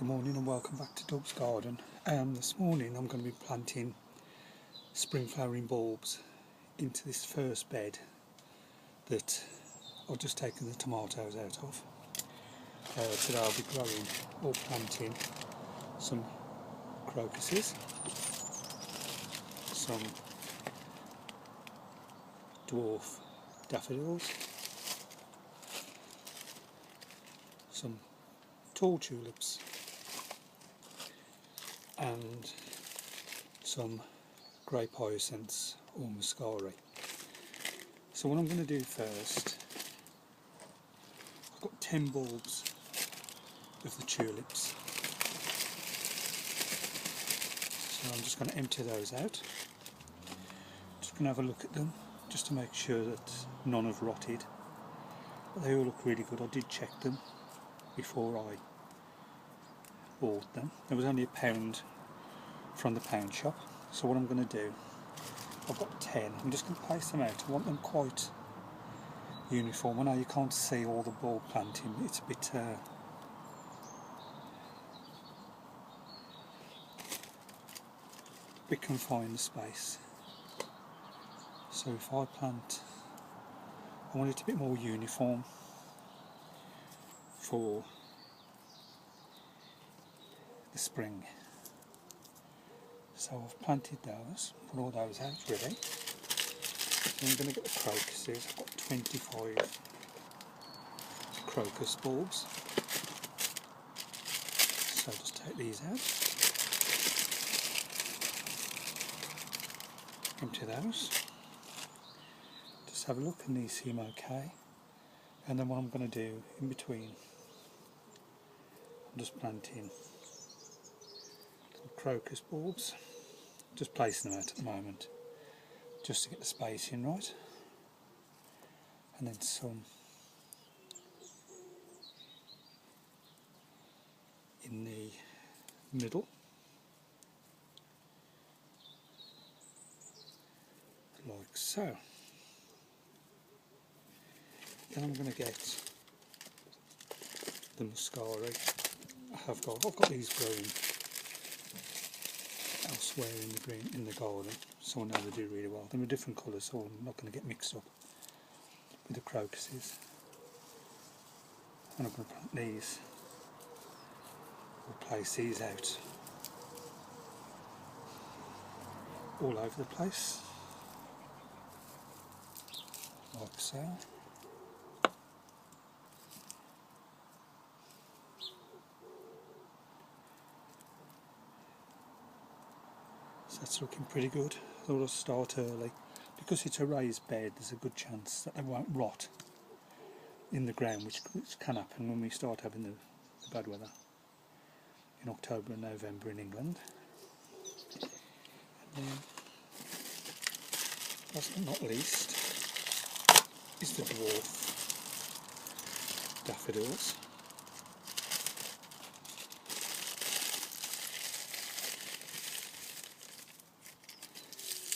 Good morning and welcome back to Doug's Garden. This morning I'm going to be planting spring flowering bulbs into this first bed that I've just taken the tomatoes out of. Today I'll be growing or planting some crocuses, some dwarf daffodils, some tall tulips and some grey hyacinths or muscari. So what I'm going to do first, I've got 10 bulbs of the tulips, so I'm just going to empty those out. Just going to have a look at them just to make sure that none have rotted, but they all look really good. I did check them before I bought them. There was only £1 from the pound shop. So what I'm going to do, I've got 10, I'm just going to place them out. I want them quite uniform. I know you can't see all the bulb planting, it's a bit confined space. So if I plant, I want it a bit more uniform for the spring. So I've planted those, put all those out ready. Then I'm going to get the crocuses. I've got 25 crocus bulbs. So just take these out. Empty those. Just have a look and these seem okay. And then what I'm going to do in between, I'm just planting some crocus bulbs. Just placing them out at the moment, just to get the spacing right. And then some in the middle, like so. Then I'm going to get the muscari. I've got these growing elsewhere in the garden, so I know they do really well. They're a different colour, so I'm not going to get mixed up with the crocuses. And I'm going to plant these, or place these out all over the place, like so. So that's looking pretty good. I thought I'll start early. Because it's a raised bed, there's a good chance that they won't rot in the ground, which can happen when we start having the bad weather in October and November in England. And then, last but not least, is the dwarf daffodils.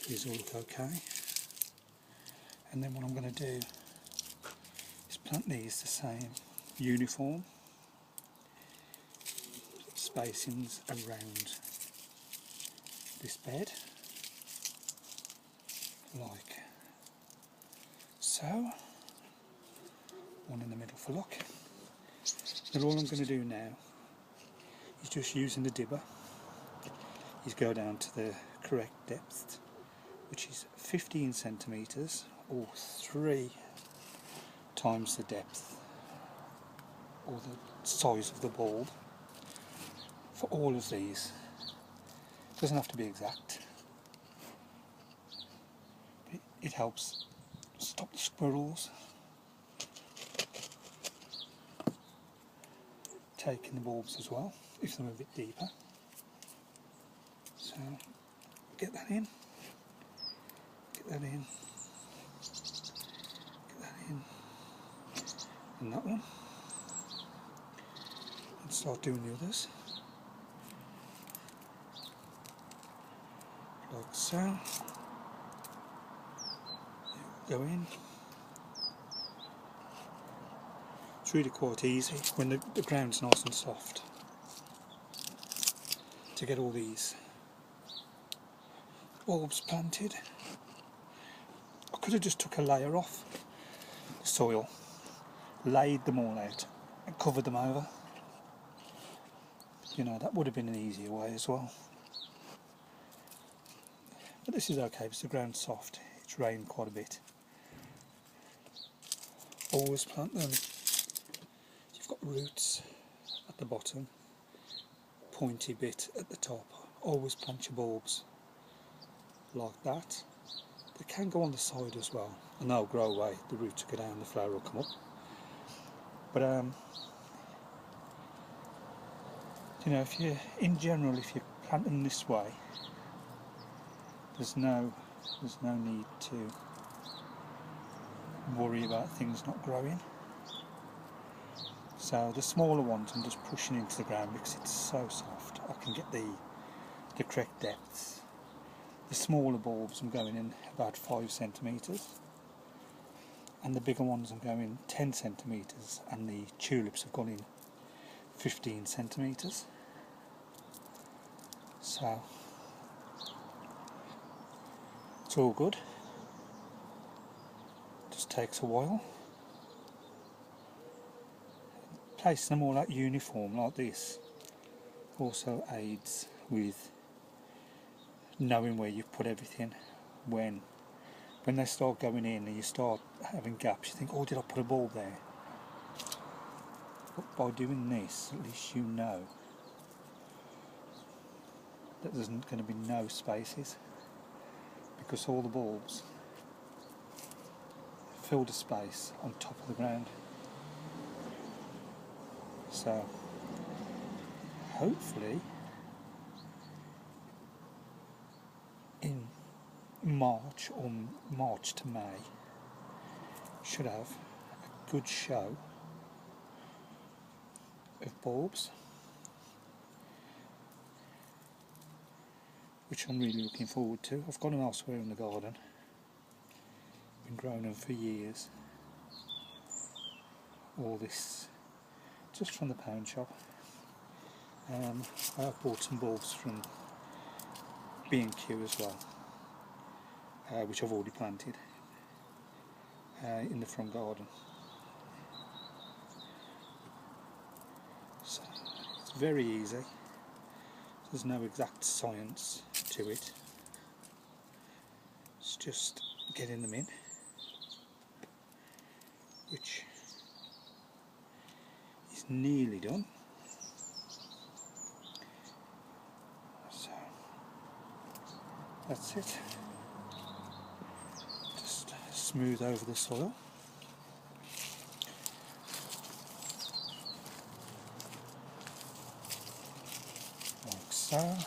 These all look okay. And then what I'm going to do is plant these the same, uniform spacings around this bed, like so. One in the middle for luck. Then all I'm going to do now is just using the dibber, is go down to the correct depth, which is 15 centimetres or 3 times the depth or the size of the bulb for all of these. It doesn't have to be exact, but it helps stop the squirrels taking the bulbs as well if they're a bit deeper. So get that in. Get that in, and that one, and start doing the others, like so. Go in. It's really quite easy when the ground's nice and soft. to get all these bulbs planted. I could have just took a layer off the soil, laid them all out and covered them over. You know, that would have been an easier way as well. But this is okay because the ground's soft. It's rained quite a bit. Always plant them. You've got roots at the bottom, pointy bit at the top. Always plant your bulbs like that. They can go on the side as well, and they'll grow away. The roots will go down, the flower will come up. But you know, if you, in general, if you plant them this way, there's no need to worry about things not growing. So the smaller ones I'm just pushing into the ground because it's so soft. I can get the correct depths. The smaller bulbs I'm going in about 5 centimetres, and the bigger ones I'm going 10 centimetres, and the tulips have gone in 15 centimetres. So it's all good. Just takes a while. Placing them all out uniform like this also aids with knowing where you've put everything. When they start going in and you start having gaps, you think, oh, did I put a bulb there? But by doing this, at least you know that there's going to be no spaces, because all the bulbs fill the space on top of the ground. So hopefully in March or March to May should have a good show of bulbs, which I'm really looking forward to. I've got them elsewhere in the garden, been growing them for years. All this just from the pound shop. I have bought some bulbs from B&Q as well, which I've already planted in the front garden. So it's very easy. There's no exact science to it. It's just getting them in, which is nearly done. So that's it. Just smooth over the soil. Like so.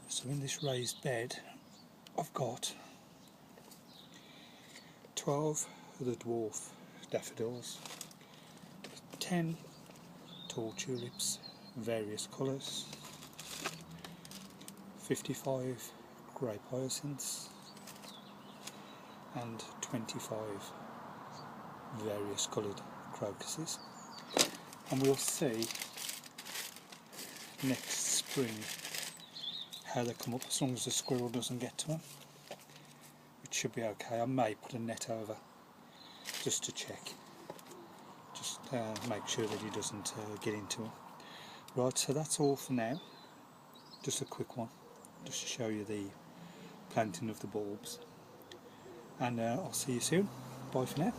So in this raised bed I've got 12 of the dwarf daffodils, 10 tall tulips, various colours, 55 grey hyacinths, and 25 various coloured crocuses. And we'll see next spring how they come up, as long as the squirrel doesn't get to them, which should be okay. I may put a net over just to check, just make sure that he doesn't get into them. Right, so that's all for now. Just a quick one, just to show you the planting of the bulbs, and I'll see you soon. Bye for now.